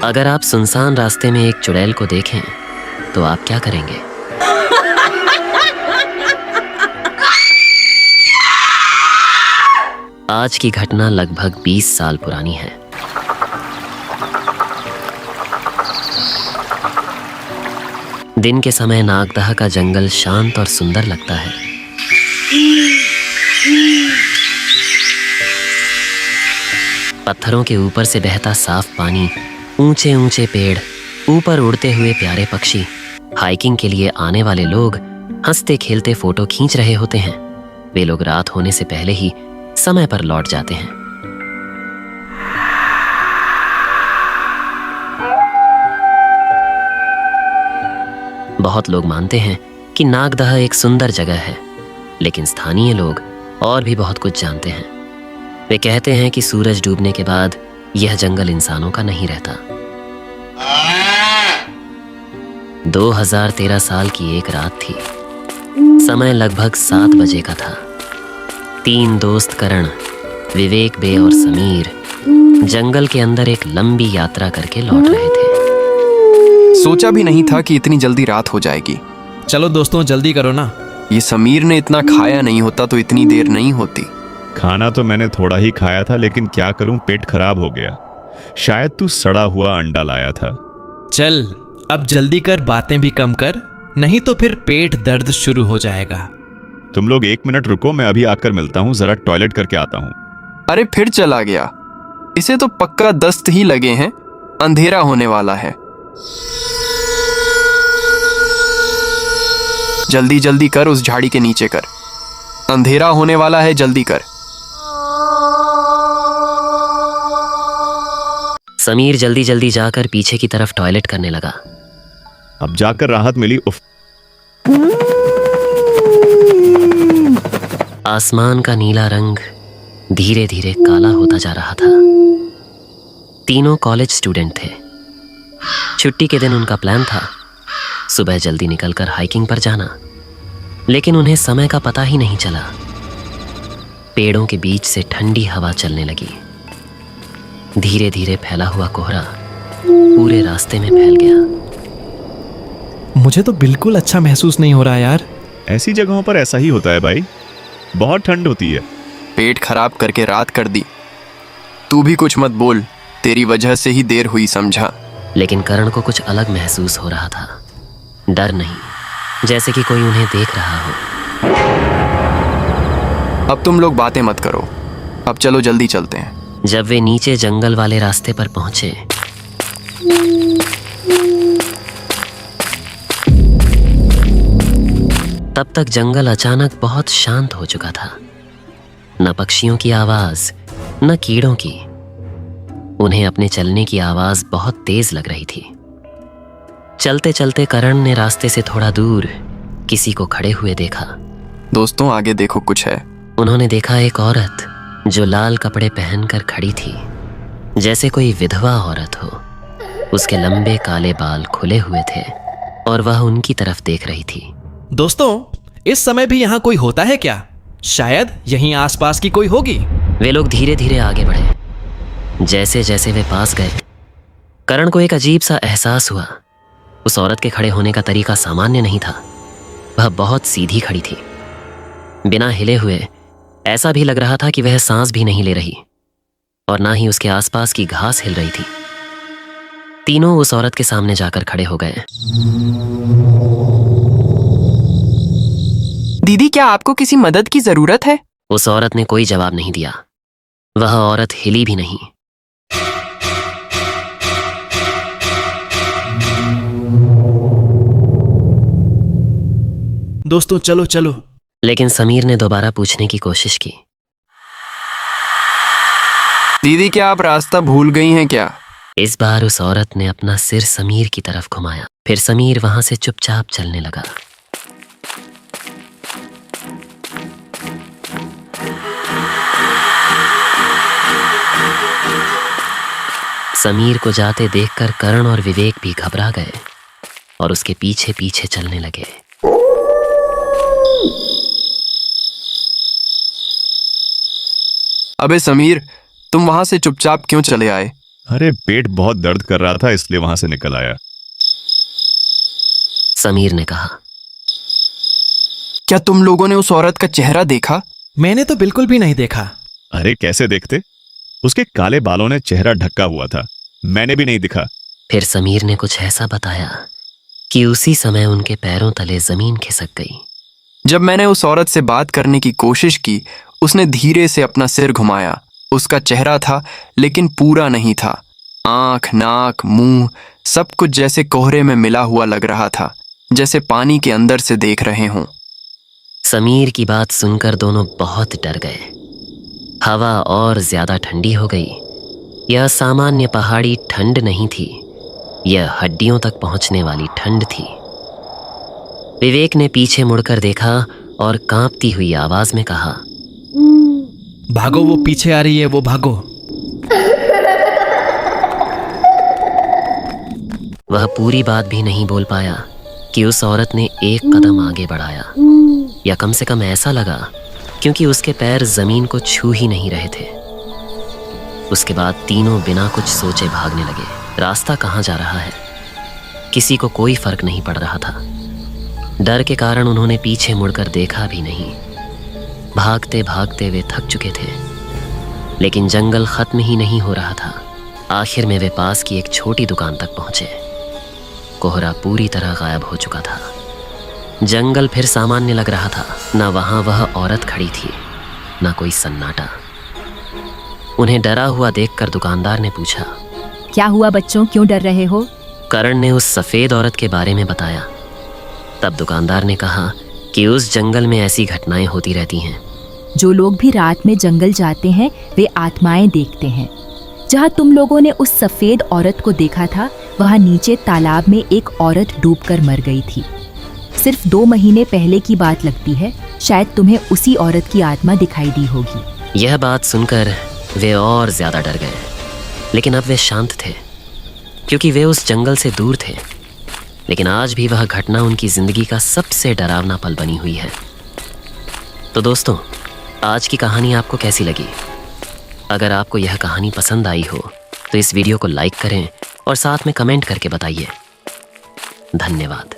अगर आप सुनसान रास्ते में एक चुड़ैल को देखें तो आप क्या करेंगे? आज की घटना लगभग 20 साल पुरानी है। दिन के समय नागदह का जंगल शांत और सुंदर लगता है। पत्थरों के ऊपर से बहता साफ पानी, ऊंचे ऊंचे पेड़, ऊपर उड़ते हुए प्यारे पक्षी। हाइकिंग के लिए आने वाले लोग हंसते खेलते फोटो खींच रहे होते हैं। वे लोग रात होने से पहले ही समय पर लौट जाते हैं। बहुत लोग मानते हैं कि नागदह एक सुंदर जगह है, लेकिन स्थानीय लोग और भी बहुत कुछ जानते हैं। वे कहते हैं कि सूरज डूबने के बाद यह जंगल इंसानों का नहीं रहता। 2013 साल की एक रात थी। समय लगभग 7 बजे का था। 3 दोस्त करण, विवेक बे और समीर जंगल के अंदर एक लंबी यात्रा करके लौट रहे थे। सोचा भी नहीं था कि इतनी जल्दी रात हो जाएगी। चलो दोस्तों जल्दी करो ना। ये समीर ने इतना खाया नहीं होता तो इतनी देर नहीं होती। खाना तो मैंने थोड़ा ही खाया था, लेकिन क्या करूं, पेट खराब हो गया। शायद तू सड़ा हुआ अंडा लाया था। चल अब जल्दी कर, बातें भी कम कर, नहीं तो फिर पेट दर्द शुरू हो जाएगा। तुम लोग 1 मिनट रुको, मैं अभी आकर मिलता हूँ, जरा टॉयलेट करके आता हूँ। अरे फिर चला गया। इसे तो पक्का दस्त ही लगे हैं, अंधेरा होने वाला है। जल्दी जल्दी कर, उस झाड़ी के नीचे कर, अंधेरा होने वाला है, जल्दी कर। समीर जल्दी जल्दी जाकर पीछे की तरफ टॉयलेट करने लगा। अब जाकर राहत मिली। उफ। आसमान का नीला रंग धीरे धीरे काला होता जा रहा था। तीनों कॉलेज स्टूडेंट थे। छुट्टी के दिन उनका प्लान था सुबह जल्दी निकलकर हाइकिंग पर जाना, लेकिन उन्हें समय का पता ही नहीं चला। पेड़ों के बीच से ठंडी हवा चलने लगी। धीरे धीरे फैला हुआ कोहरा पूरे रास्ते में फैल गया। मुझे तो बिल्कुल अच्छा महसूस नहीं हो रहा यार। ऐसी जगहों पर ऐसा ही होता है भाई, बहुत ठंड होती है। पेट खराब करके रात कर दी। तू भी कुछ मत बोल, तेरी वजह से ही देर हुई, समझा? लेकिन करण को कुछ अलग महसूस हो रहा था। डर नहीं, जैसे कि कोई उन्हें देख रहा हो। अब तुम लोग बातें मत करो, अब चलो जल्दी चलते हैं। जब वे नीचे जंगल वाले रास्ते पर पहुंचे तब तक जंगल अचानक बहुत शांत हो चुका था। न पक्षियों की आवाज, न कीड़ों की। उन्हें अपने चलने की आवाज बहुत तेज लग रही थी। चलते चलते करण ने रास्ते से थोड़ा दूर किसी को खड़े हुए देखा। दोस्तों आगे देखो, कुछ है। उन्होंने देखा एक औरत जो लाल कपड़े पहनकर खड़ी थी, जैसे कोई विधवा औरत हो। उसके लंबे काले बाल खुले हुए थे और वह उनकी तरफ देख रही थी। दोस्तों इस समय भी यहाँ कोई होता है क्या? शायद यहीं आसपास की कोई होगी। वे लोग धीरे धीरे आगे बढ़े। जैसे जैसे वे पास गए, करण को एक अजीब सा एहसास हुआ। उस औरत के खड़े होने का तरीका सामान्य नहीं था। वह बहुत सीधी खड़ी थी, बिना हिले हुए। ऐसा भी लग रहा था कि वह सांस भी नहीं ले रही और ना ही उसके आसपास की घास हिल रही थी। तीनों उस औरत के सामने जाकर खड़े हो गए। दीदी, क्या आपको किसी मदद की जरूरत है? उस औरत ने कोई जवाब नहीं दिया। वह औरत हिली भी नहीं। दोस्तों चलो चलो। लेकिन समीर ने दोबारा पूछने की कोशिश की। दीदी, क्या आप रास्ता भूल गई हैं क्या? इस बार उस औरत ने अपना सिर समीर की तरफ घुमाया। फिर समीर वहां से चुपचाप चलने लगा। समीर को जाते देखकर करण और विवेक भी घबरा गए और उसके पीछे पीछे चलने लगे। अबे समीर, तुम वहां से चुपचाप क्यों चले आए? अरे पेट बहुत दर्द कर रहा था इसलिए वहां से निकल आया। समीर ने कहा। क्या तुम लोगों ने उस औरत का चेहरा देखा? मैंने तो बिल्कुल भी नहीं देखा। अरे कैसे देखते, उसके काले बालों ने चेहरा ढका हुआ था, मैंने भी नहीं दिखा। फिर समीर ने कुछ ऐसा बताया कि उसी समय उनके पैरों तले जमीन खिसक गई। जब मैंने उस औरत से बात करने की कोशिश की, उसने धीरे से अपना सिर घुमाया। उसका चेहरा था लेकिन पूरा नहीं था। आंख, नाक, मुंह सब कुछ जैसे कोहरे में मिला हुआ लग रहा था, जैसे पानी के अंदर से देख रहे हों। समीर की बात सुनकर दोनों बहुत डर गए। हवा और ज्यादा ठंडी हो गई। यह सामान्य पहाड़ी ठंड नहीं थी, यह हड्डियों तक पहुंचने वाली ठंड थी। विवेक ने पीछे मुड़कर देखा और कांपती हुई आवाज में कहा, भागो, वो पीछे आ रही है, वो भागो। वह पूरी बात भी नहीं बोल पाया कि उस औरत ने एक कदम आगे बढ़ाया, या कम से कम ऐसा लगा, क्योंकि उसके पैर जमीन को छू ही नहीं रहे थे। उसके बाद तीनों बिना कुछ सोचे भागने लगे। रास्ता कहाँ जा रहा है किसी को कोई फर्क नहीं पड़ रहा था। डर के कारण उन्होंने पीछे मुड़कर देखा भी नहीं। भागते भागते वे थक चुके थे, लेकिन जंगल खत्म ही नहीं हो रहा था। आखिर में वे पास की एक छोटी दुकान तक पहुंचे। कोहरा पूरी तरह गायब हो चुका था। जंगल फिर सामान्य लग रहा था। न वहां वह औरत खड़ी थी, न कोई सन्नाटा। उन्हें डरा हुआ देखकर दुकानदार ने पूछा, क्या हुआ बच्चों, क्यों डर रहे हो? करण ने उस सफेद औरत के बारे में बताया। तब दुकानदार ने कहा कि उस जंगल में ऐसी घटनाएं होती रहती हैं। जो लोग भी रात में जंगल जाते हैं वे आत्माएं देखते हैं। जहाँ तुम लोगों ने उस सफेद औरत को देखा था, वहाँ नीचे तालाब में एक औरत डूबकर मर गई थी। सिर्फ 2 महीने पहले की बात लगती है। शायद तुम्हें उसी औरत की आत्मा दिखाई दी होगी। यह बात सुनकर वे और ज्यादा डर गए, लेकिन अब वे शांत थे, क्योंकि वे उस जंगल से दूर थे। लेकिन आज भी वह घटना उनकी जिंदगी का सबसे डरावना पल बनी हुई है। तो दोस्तों, आज की कहानी आपको कैसी लगी? अगर आपको यह कहानी पसंद आई हो तो इस वीडियो को लाइक करें और साथ में कमेंट करके बताइए। धन्यवाद।